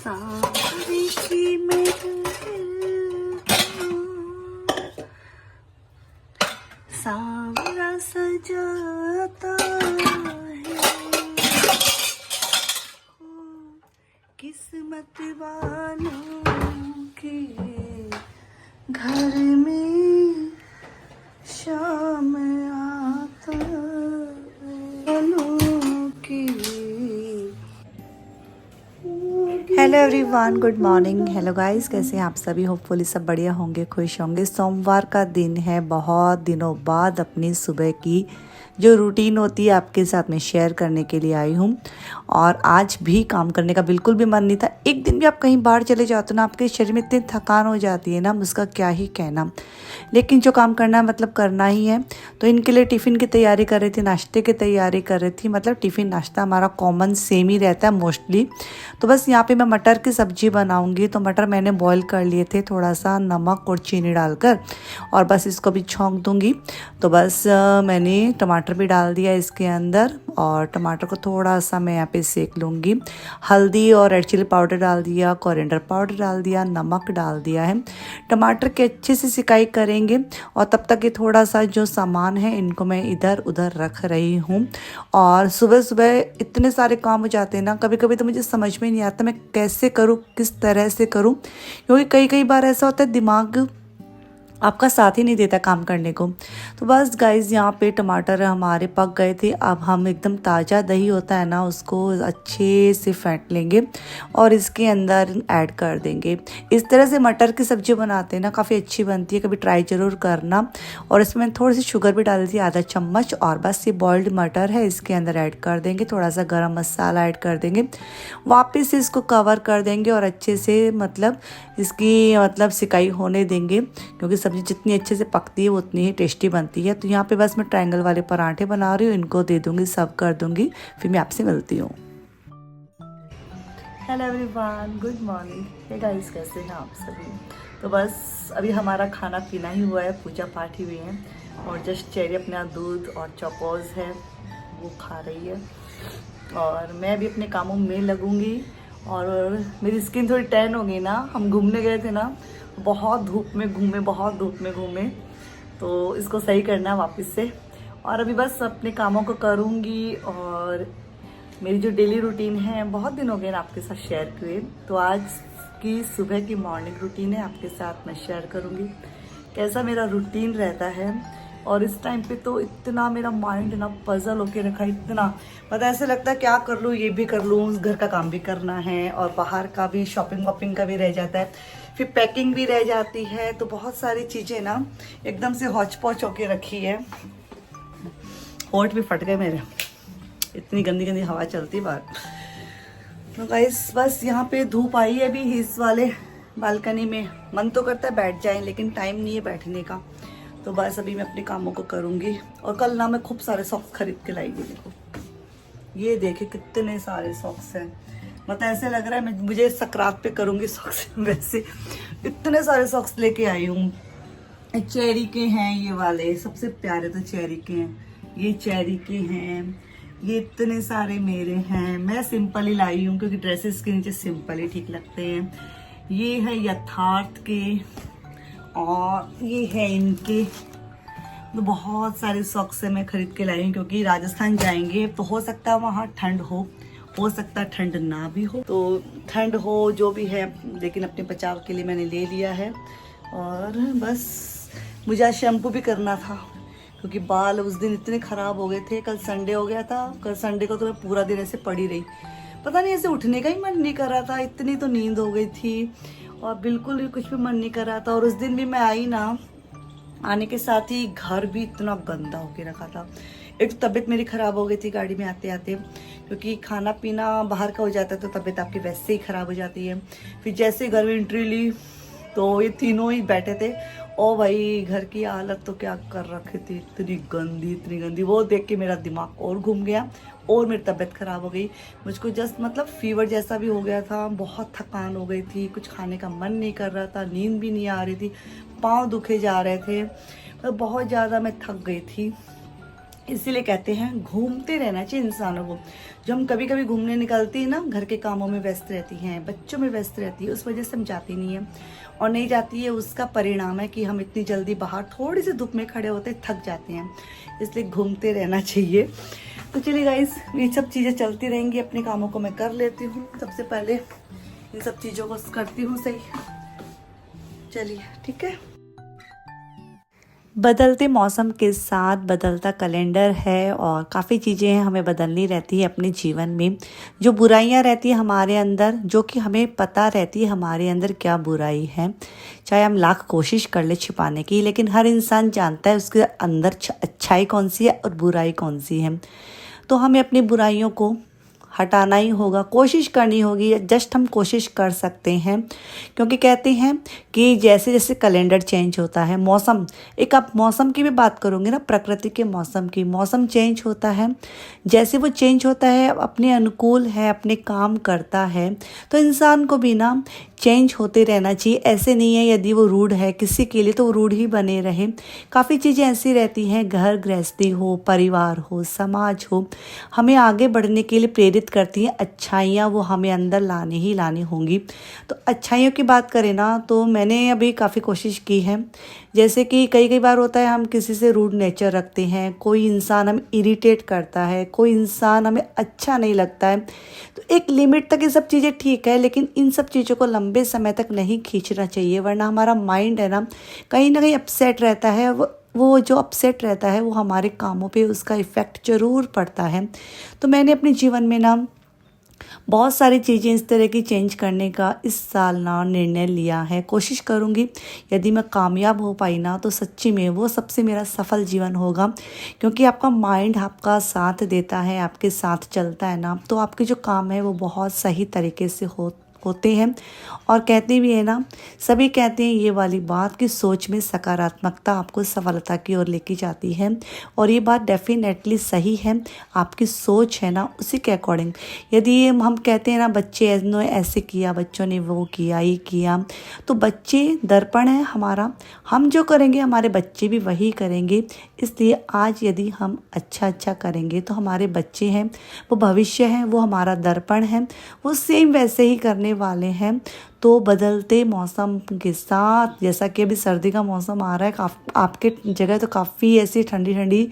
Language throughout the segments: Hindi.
सांवरे की मेरे दिल को सांवरा सजाता है। किस्मत वालों के घर में शाम आता वालों की। Hello everyone, good morning. Hello guys, कैसे हैं आप सभी? होपफुली सब बढ़िया होंगे, खुश होंगे। सोमवार का दिन है, बहुत दिनों बाद अपनी सुबह की जो रूटीन होती है आपके साथ में शेयर करने के लिए आई हूँ। और आज भी काम करने का बिल्कुल भी मन नहीं था। एक दिन भी आप कहीं बाहर चले जाते हो ना, आपके शरीर में इतनी थकान हो जाती है ना, उसका क्या ही कहना। लेकिन जो काम करना है मतलब करना ही है। तो इनके लिए टिफ़िन की तैयारी कर रही थी, नाश्ते की तैयारी कर रही थी। मतलब टिफ़िन नाश्ता हमारा कॉमन सेम ही रहता है मोस्टली। तो बस यहाँ पे मैं मटर की सब्ज़ी बनाऊँगी। तो मटर मैंने बॉईल कर लिए थे थोड़ा सा नमक और चीनी डालकर, और बस इसको भी छौंक दूँगी। तो बस मैंने टमाटर भी डाल दिया इसके अंदर, और टमाटर को थोड़ा सा मैं यहाँ पे सेक लूँगी। हल्दी और रेड चिली पाउडर डाल दिया, कोरिएंडर पाउडर डाल दिया, नमक डाल दिया है। टमाटर की अच्छे से सिकाई करेंगे, और तब तक ये थोड़ा सा जो सामान है इनको मैं इधर उधर रख रही हूँ। और सुबह सुबह इतने सारे काम हो जाते हैं ना, कभी कभी तो मुझे समझ में नहीं आता मैं कैसे करूँ, किस तरह से करूँ। क्योंकि कई बार ऐसा होता है दिमाग आपका साथ ही नहीं देता काम करने को। तो बस गाइस, यहाँ पे टमाटर हमारे पक गए थे। अब हम एकदम ताज़ा दही होता है ना, उसको अच्छे से फेंट लेंगे और इसके अंदर ऐड कर देंगे। इस तरह से मटर की सब्ज़ी बनाते हैं ना, काफ़ी अच्छी बनती है, कभी ट्राई ज़रूर करना। और इसमें थोड़ी सी शुगर भी डाल दी, आधा चम्मच। और बस ये बॉइल्ड मटर है, इसके अंदर ऐड कर देंगे। थोड़ा सा गरम मसाला ऐड कर देंगे, वापस से इसको कवर कर देंगे और अच्छे से मतलब इसकी सिकाई होने देंगे। क्योंकि सब्ज़ी जितनी अच्छे से पकती है वो उतनी ही टेस्टी बनती है। तो यहाँ पे बस मैं ट्रायंगल वाले पराठे बना रही हूँ, इनको दे दूँगी, सर्व कर दूँगी। फिर मैं आपसे मिलती हूँ। Hello everyone, good morning. Hey guys, कैसे हैं आप सभी? तो बस अभी हमारा खाना पीना ही हुआ है, पूजा पाठ ही हुई है, और जस्ट चेरी अपना दूध और चौकोज है वो खा रही है। और मैं भी अपने कामों में लगूंगी। और मेरी स्किन थोड़ी टैन हो गई ना, हम घूमने गए थे ना, बहुत धूप में घूमे, तो इसको सही करना है वापस से। और अभी बस अपने कामों को करूँगी। और मेरी जो डेली रूटीन है, बहुत दिन हो गए ना आपके साथ शेयर किए, तो आज की सुबह की मॉर्निंग रूटीन है आपके साथ मैं शेयर करूँगी, कैसा मेरा रूटीन रहता है। और इस टाइम पे तो इतना मेरा माइंड ना पजल होके रखा है, इतना पता ऐसे लगता है क्या कर लूँ, ये भी कर लूँ, घर का काम भी करना है और बाहर का भी शॉपिंग वॉपिंग का भी रह जाता है, फिर पैकिंग भी रह जाती है। तो बहुत सारी चीज़ें ना एकदम से हौच पौच होके रखी है। होंठ भी फट गए मेरे, इतनी गंदी गंदी हवा चलती बाहर। तो गाइस, बस यहाँ पे धूप आई है अभी इस वाले बालकनी में। मन तो करता है बैठ जाएं, लेकिन टाइम नहीं है बैठने का। तो बस अभी मैं अपने कामों को करूँगी। और कल ना मैं खूब सारे सॉक्स खरीद के लाई। देखो, ये देखे कितने सारे सॉक्स हैं, मतलब ऐसे लग रहा है मुझे सकरात पे करूँगी सॉक्स। वैसे इतने सारे सॉक्स लेके आई हूँ। चेरी के हैं ये वाले, सबसे प्यारे तो चेरी के हैं, ये चेरी के हैं। ये इतने सारे मेरे हैं, मैं सिंपल ही लाई हूँ क्योंकि ड्रेसेस के नीचे सिंपल ही ठीक लगते हैं। ये है यथार्थ के, और ये है इनके। तो बहुत सारे सॉक्स से मैं खरीद के लाई हूँ क्योंकि राजस्थान जाएंगे तो हो सकता है वहाँ ठंड हो सकता है ठंड ना भी हो, तो ठंड हो जो भी है, लेकिन अपने बचाव के लिए मैंने ले लिया है। और बस मुझे आज शैम्पू भी करना था क्योंकि बाल उस दिन इतने ख़राब हो गए थे। कल संडे हो गया था, कल संडे को तो मैं पूरा दिन ऐसे पड़ी रही, पता नहीं ऐसे उठने का ही मन नहीं कर रहा था, इतनी तो नींद हो गई थी और बिल्कुल भी कुछ भी मन नहीं कर रहा था। और उस दिन भी मैं आई ना, आने के साथ ही घर भी इतना गंदा होके रखा था। एक तो तबीयत मेरी ख़राब हो गई थी गाड़ी में आते आते, क्योंकि खाना पीना बाहर का हो जाता है तो तबीयत आपकी वैसे ही ख़राब हो जाती है। फिर जैसे घर में एंट्री ली तो ये तीनों ही बैठे थे। ओ भाई, घर की हालत तो क्या कर रखी थी, इतनी गंदी। वो देख के मेरा दिमाग और घूम गया और मेरी तबीयत ख़राब हो गई। मुझको जस्ट फीवर जैसा भी हो गया था, बहुत थकान हो गई थी, कुछ खाने का मन नहीं कर रहा था, नींद भी नहीं आ रही थी, पाँव दुखे जा रहे थे, तो बहुत ज़्यादा मैं थक गई थी। इसीलिए कहते हैं घूमते रहना चाहिए इंसानों को। जो हम कभी कभी घूमने निकलती है ना, घर के कामों में व्यस्त रहती हैं, बच्चों में व्यस्त रहती है, उस वजह से हम जाती नहीं है। और नहीं जाती है, उसका परिणाम है कि हम इतनी जल्दी बाहर थोड़ी सी धूप में खड़े होते थक जाते हैं। इसलिए घूमते रहना चाहिए। तो चलिए गाइस, ये सब चीज़ें चलती रहेंगी, अपने कामों को मैं कर लेती हूँ। सबसे पहले इन सब चीज़ों को करती हूँ सही। चलिए ठीक है। बदलते मौसम के साथ बदलता कैलेंडर है और काफ़ी चीज़ें हमें बदलनी रहती है अपने जीवन में। जो बुराइयां रहती है हमारे अंदर, जो कि हमें पता रहती है हमारे अंदर क्या बुराई है, चाहे हम लाख कोशिश कर ले छिपाने की, लेकिन हर इंसान जानता है उसके अंदर अच्छाई कौन सी है और बुराई कौन सी है। तो हमें अपनी बुराइयों को हटाना ही होगा, कोशिश करनी होगी। जस्ट हम कोशिश कर सकते हैं, क्योंकि कहते हैं कि जैसे जैसे कैलेंडर चेंज होता है, मौसम, एक आप मौसम की भी बात करोगे ना, प्रकृति के मौसम की, मौसम चेंज होता है, जैसे वो चेंज होता है अपने अनुकूल है, अपने काम करता है, तो इंसान को भी ना चेंज होते रहना चाहिए। ऐसे नहीं है यदि वो रूढ़ है किसी के लिए तो वो रूढ़ ही बने रहे। काफ़ी चीज़ें ऐसी रहती हैं, घर गृहस्थी हो, परिवार हो, समाज हो, हमें आगे बढ़ने के लिए प्रेरित करती हैं। अच्छाइयाँ वो हमें अंदर लाने ही लानी होंगी। तो अच्छाइयों की बात करें ना, तो मैंने अभी काफ़ी कोशिश की है। जैसे कि कई कई बार होता है हम किसी से रूड नेचर रखते हैं, कोई इंसान हमें इरिटेट करता है, कोई इंसान हमें अच्छा नहीं लगता है, तो एक लिमिट तक ये सब चीज़ें ठीक है, लेकिन इन सब चीज़ों को लंबे समय तक नहीं खींचना चाहिए, वरना हमारा माइंड है ना कहीं अपसेट रहता है। वो जो अपसेट रहता है वो हमारे कामों पे उसका इफ़ेक्ट ज़रूर पड़ता है। तो मैंने अपने जीवन में ना बहुत सारी चीज़ें इस तरह की चेंज करने का इस साल ना निर्णय लिया है। कोशिश करूँगी, यदि मैं कामयाब हो पाई ना तो सच्ची में वो सबसे मेरा सफल जीवन होगा। क्योंकि आपका माइंड आपका साथ देता है, आपके साथ चलता है ना, तो आपके जो काम है वो बहुत सही तरीके से होते हैं। और कहते भी है ना, सभी कहते हैं ये वाली बात कि सोच में सकारात्मकता आपको सफलता की ओर लेके जाती है। और ये बात डेफिनेटली सही है। आपकी सोच है ना उसी के अकॉर्डिंग, यदि हम कहते हैं ना बच्चे ने ऐसे किया, बच्चों ने वो किया, ये किया, तो बच्चे दर्पण है हमारा, हम जो करेंगे हमारे बच्चे भी वही करेंगे। इसलिए आज यदि हम अच्छा करेंगे तो हमारे बच्चे हैं, वो भविष्य है, वो हमारा दर्पण है, वो सेम वैसे ही करने वाले हैं। तो बदलते मौसम के साथ, जैसा कि अभी सर्दी का मौसम आ रहा है, आपके जगह तो काफ़ी ऐसी ठंडी ठंडी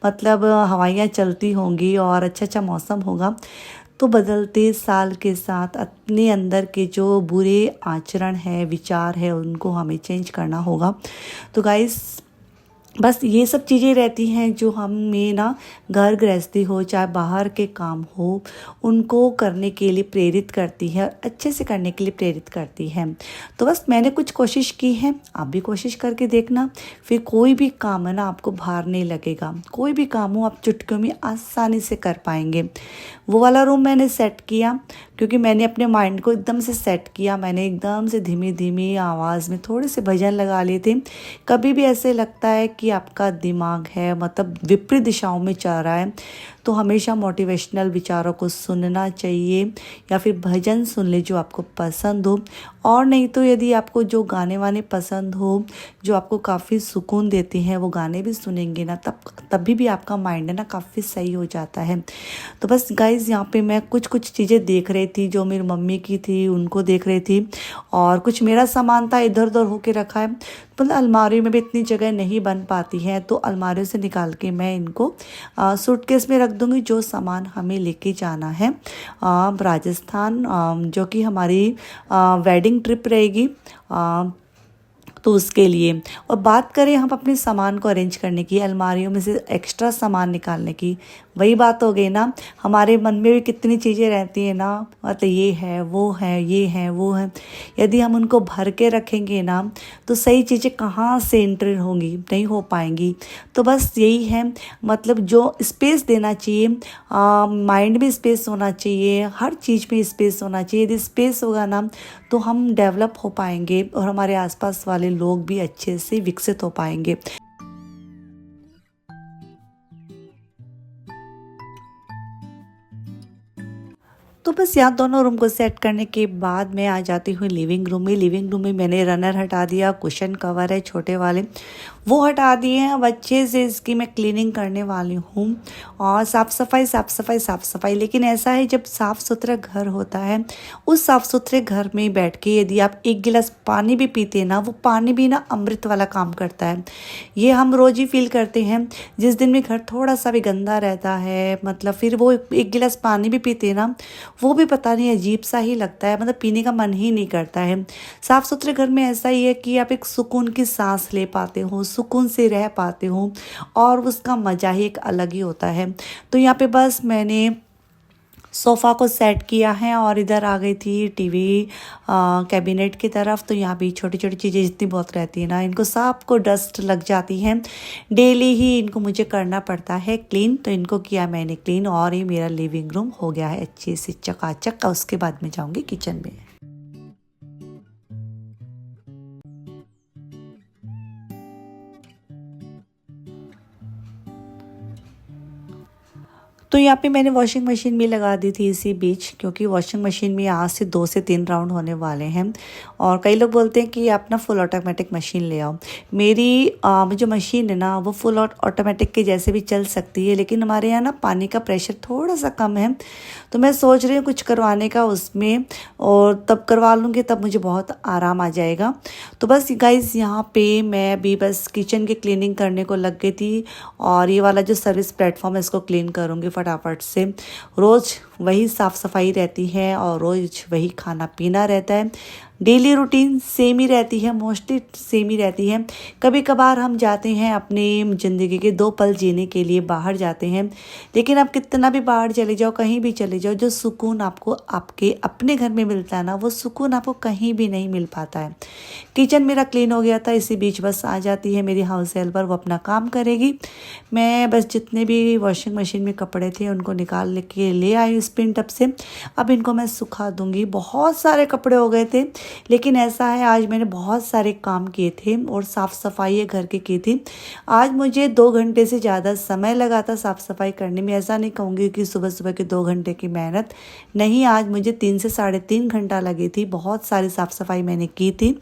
मतलब हवाइयाँ चलती होंगी और अच्छा मौसम होगा। तो बदलते साल के साथ अपने अंदर के जो बुरे आचरण है, विचार है, उनको हमें चेंज करना होगा। तो गाइस, बस ये सब चीज़ें रहती हैं जो हमें ना घर गृहस्थी हो चाहे बाहर के काम हो, उनको करने के लिए प्रेरित करती है और अच्छे से करने के लिए प्रेरित करती है। तो बस मैंने कुछ कोशिश की है, आप भी कोशिश करके देखना। फिर कोई भी काम है ना आपको भार नहीं लगेगा, कोई भी काम हो आप चुटकियों में आसानी से कर पाएंगे। वो वाला रूम मैंने सेट किया क्योंकि मैंने अपने माइंड को एकदम से सेट किया। मैंने एकदम से धीमी धीमी आवाज़ में थोड़े से भजन लगा लिए थे। कभी भी ऐसे लगता है कि आपका दिमाग है मतलब विपरीत दिशाओं में चल रहा है, तो हमेशा मोटिवेशनल विचारों को सुनना चाहिए या फिर भजन सुन ले जो आपको पसंद हो। और नहीं तो यदि आपको जो गाने वाने पसंद हो, जो आपको काफ़ी सुकून देते हैं, वो गाने भी सुनेंगे ना, तभी भी आपका माइंड है ना काफ़ी सही हो जाता है। तो बस गाइज़, यहाँ पे मैं कुछ चीज़ें देख रही थी जो मेरी मम्मी की थी, उनको देख रही थी, और कुछ मेरा सामान था इधर उधर होके रखा है। मतलब अलमारी में भी इतनी जगह नहीं बन पाती है, तो अलमारी से निकाल के मैं इनको सूटकेस में रख दूँगी। जो सामान हमें लेके जाना है राजस्थान, जो कि हमारी वेडिंग ट्रिप रहेगी, तो उसके लिए। और बात करें हम अपने सामान को अरेंज करने की, अलमारियों में से एक्स्ट्रा सामान निकालने की, वही बात हो गई ना, हमारे मन में भी कितनी चीज़ें रहती हैं ना, मतलब ये है वो है, ये है वो है। यदि हम उनको भर के रखेंगे ना तो सही चीज़ें कहाँ से एंटर होंगी, नहीं हो पाएंगी। तो बस यही है, मतलब जो स्पेस देना चाहिए, माइंड में स्पेस होना चाहिए, हर चीज़ में स्पेस होना चाहिए। यदि स्पेस होगा ना तो हम डेवलप हो पाएंगे और हमारे आसपास वाले लोग भी अच्छे से विकसित हो पाएंगे। तो बस यहाँ दोनों रूम को सेट करने के बाद मैं आ जाती हूँ लिविंग रूम में। लिविंग रूम में मैंने रनर हटा दिया, कुशन कवर है छोटे वाले वो हटा दिए हैं। अब अच्छे से इसकी मैं क्लीनिंग करने वाली हूँ और साफ़ सफाई। लेकिन ऐसा है जब साफ़ सुथरा घर होता है, उस साफ़ सुथरे घर में बैठ के यदि आप एक गिलास पानी भी पीते हैं ना, वो पानी भी ना अमृत वाला काम करता है। ये हम रोज़ ही फील करते हैं। जिस दिन में घर थोड़ा सा भी गंदा रहता है, मतलब फिर वो एक गिलास पानी भी पीते हैं ना, वो भी पता नहीं अजीब सा ही लगता है, मतलब पीने का मन ही नहीं करता है। साफ़ सुथरे घर में ऐसा ही है कि आप एक सुकून की सांस ले पाते हो, सुकून से रह पाते हो और उसका मज़ा ही एक अलग ही होता है। तो यहाँ पे बस मैंने सोफ़ा को सेट किया है और इधर आ गई थी टीवी कैबिनेट की तरफ। तो यहाँ भी छोटी छोटी चीज़ें जितनी बहुत रहती है ना, इनको सबको डस्ट लग जाती है। डेली ही इनको मुझे करना पड़ता है क्लीन। तो इनको किया मैंने क्लीन और ये मेरा लिविंग रूम हो गया है अच्छे से चकाचक। उसके बाद मैं जाऊँगी किचन में। तो यहाँ पे मैंने वॉशिंग मशीन भी लगा दी थी इसी बीच, क्योंकि वॉशिंग मशीन में आज से 2 से 3 राउंड होने वाले हैं। और कई लोग बोलते हैं कि आप ना फुल ऑटोमेटिक मशीन ले आओ। मेरी जो मशीन है ना, वो फुल ऑटोमेटिक के जैसे भी चल सकती है, लेकिन हमारे यहाँ ना पानी का प्रेशर थोड़ा सा कम है। तो मैं सोच रही हूँ कुछ करवाने का उसमें, और तब करवा लूँगी, तब मुझे बहुत आराम आ जाएगा। तो बस गाइज़ यहाँ पे मैं अभी बस किचन की क्लीनिंग करने को लग गई थी और ये वाला जो सर्विस प्लेटफॉर्म है इसको क्लीन करूँगी फटाफट से। रोज़ वही साफ़ सफाई रहती है और रोज़ वही खाना पीना रहता है। डेली रूटीन सेम ही रहती है, मोस्टली सेम ही रहती है। कभी कभार हम जाते हैं अपनी ज़िंदगी के 2 पल जीने के लिए बाहर जाते हैं, लेकिन आप कितना भी बाहर चले जाओ, कहीं भी चले जाओ, जो सुकून आपको आपके अपने घर में मिलता है ना, वो सुकून आपको कहीं भी नहीं मिल पाता है। किचन मेरा क्लीन हो गया था, इसी बीच बस आ जाती है मेरी हाउस हेल्पर, वो अपना काम करेगी। मैं बस जितने भी वॉशिंग मशीन में कपड़े थे उनको निकाल के ले आई स्पिन टब से। अब इनको मैं सुखा दूँगी। बहुत सारे कपड़े हो गए थे, लेकिन ऐसा है आज मैंने बहुत सारे काम किए थे और साफ़ सफाई घर की की थी। आज मुझे 2 घंटे से ज़्यादा समय लगा था साफ़ सफाई करने में। ऐसा नहीं कहूँगी कि सुबह सुबह के 2 घंटे की मेहनत नहीं, आज मुझे 3 से 3.5 घंटा लगी थी। बहुत सारी साफ़ सफाई मैंने की थी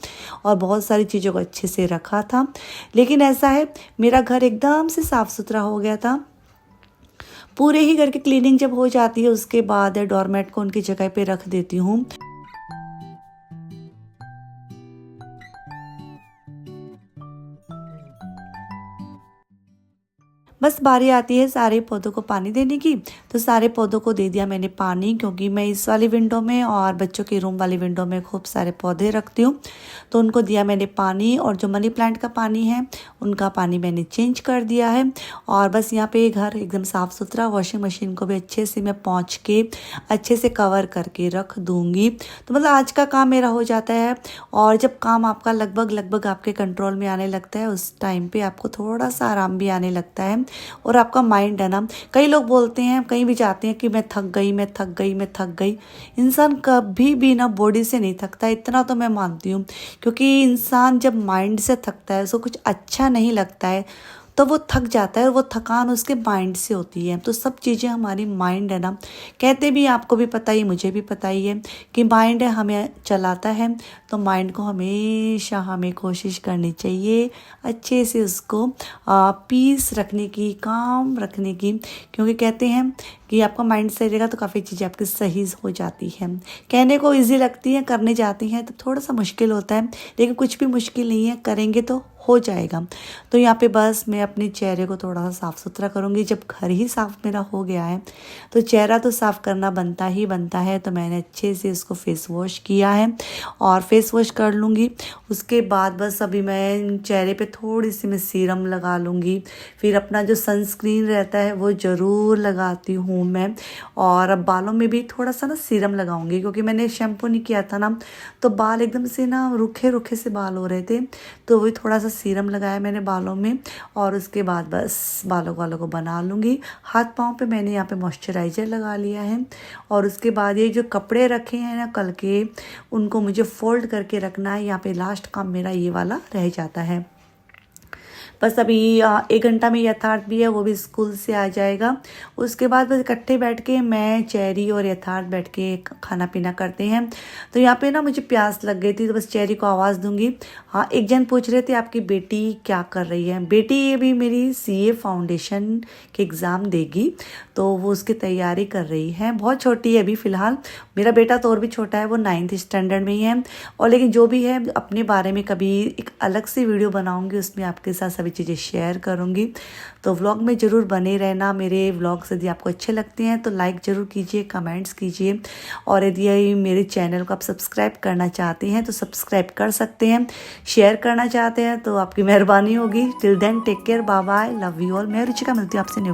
और बहुत सारी चीज़ों को अच्छे से रखा था। लेकिन ऐसा है मेरा घर एकदम से साफ़ सुथरा हो गया था। पूरे ही घर की क्लीनिंग जब हो जाती है, उसके बाद डोरमेट को उनकी जगह पे रख देती हूँ। बस बारी आती है सारे पौधों को पानी देने की। तो सारे पौधों को दे दिया मैंने पानी, क्योंकि मैं इस वाली विंडो में और बच्चों के रूम वाली विंडो में खूब सारे पौधे रखती हूँ। तो उनको दिया मैंने पानी, और जो मनी प्लांट का पानी है उनका पानी मैंने चेंज कर दिया है। और बस यहाँ पे घर एकदम साफ़ सुथरा, वॉशिंग मशीन को भी अच्छे से मैं पोंछ के अच्छे से कवर करके रख दूँगी। तो मतलब आज का काम मेरा हो जाता है। और जब काम आपका लगभग आपके कंट्रोल में आने लगता है, उस टाइम पे आपको थोड़ा सा आराम भी आने लगता है। और आपका माइंड है ना, कई लोग बोलते हैं, कहीं भी जाते हैं कि मैं थक गई। इंसान कभी भी ना बॉडी से नहीं थकता, इतना तो मैं मानती हूँ। क्योंकि इंसान जब माइंड से थकता है, उसको कुछ अच्छा नहीं लगता है, तो वो थक जाता है और वो थकान उसके माइंड से होती है। तो सब चीज़ें हमारी माइंड है ना, कहते भी, आपको भी पता ही मुझे भी पता ही है कि माइंड है हमें चलाता है। तो माइंड को हमेशा हमें कोशिश करनी चाहिए अच्छे से उसको पीस रखने की, काम रखने की। क्योंकि कहते हैं कि आपका माइंड सही रहेगा तो काफ़ी चीज़ें आपकी सही हो जाती हैं। कहने को ईजी लगती है, करने जाती हैं तो थोड़ा सा मुश्किल होता है, लेकिन कुछ भी मुश्किल नहीं है, करेंगे तो हो जाएगा। तो यहाँ पे बस मैं अपने चेहरे को थोड़ा सा साफ़ सुथरा करूँगी। जब घर ही साफ़ मेरा हो गया है तो चेहरा तो साफ़ करना बनता ही बनता है। तो मैंने अच्छे से इसको फेस वॉश किया है और फेस वॉश कर लूँगी। उसके बाद बस अभी मैं चेहरे पे थोड़ी सी मैं सीरम लगा लूँगी। फिर अपना जो सनस्क्रीन रहता है वो ज़रूर लगाती हूँ मैं। और अब बालों में भी थोड़ा सा ना सीरम लगाऊंगी, क्योंकि मैंने शैम्पू नहीं किया था ना, तो बाल एकदम से ना रूखे से बाल हो रहे थे। तो वही थोड़ा सा सीरम लगाया मैंने बालों में। और उसके बाद बस बालों को बना लूँगी। हाथ पाँव पे मैंने यहाँ पे मॉइस्चराइज़र लगा लिया है। और उसके बाद ये जो कपड़े रखे हैं ना कल के, उनको मुझे फोल्ड करके रखना है। यहाँ पे लास्ट काम मेरा ये वाला रह जाता है। बस अभी 1 घंटा में यथार्थ भी है, वो भी स्कूल से आ जाएगा। उसके बाद बस इकट्ठे बैठ के मैं, चेरी और यथार्थ बैठ के खाना पीना करते हैं। तो यहाँ पे ना मुझे प्यास लग गई थी, तो बस चेरी को आवाज़ दूंगी। हाँ, एक जन पूछ रहे थे आपकी बेटी क्या कर रही है। बेटी अभी मेरी CA फाउंडेशन के एग्ज़ाम देगी, तो वो उसकी तैयारी कर रही है। बहुत छोटी है अभी फ़िलहाल। मेरा बेटा तो और भी छोटा है, वो 9th स्टैंडर्ड में ही है। और लेकिन जो भी है, अपने बारे में कभी एक अलग सी वीडियो बनाऊंगी, उसमें आपके साथ सभी चीज़ें शेयर करूंगी। तो व्लॉग में ज़रूर बने रहना। मेरे व्लॉग्स यदि आपको अच्छे लगते हैं तो लाइक ज़रूर कीजिए, कमेंट्स कीजिए। और यदि मेरे चैनल को आप सब्सक्राइब करना चाहते हैं तो सब्सक्राइब कर सकते हैं। शेयर करना चाहते हैं तो आपकी मेहरबानी होगी। Till then take care, bye bye, love you all. मैं रुचिका, मिलती हूँ आपसे न्यू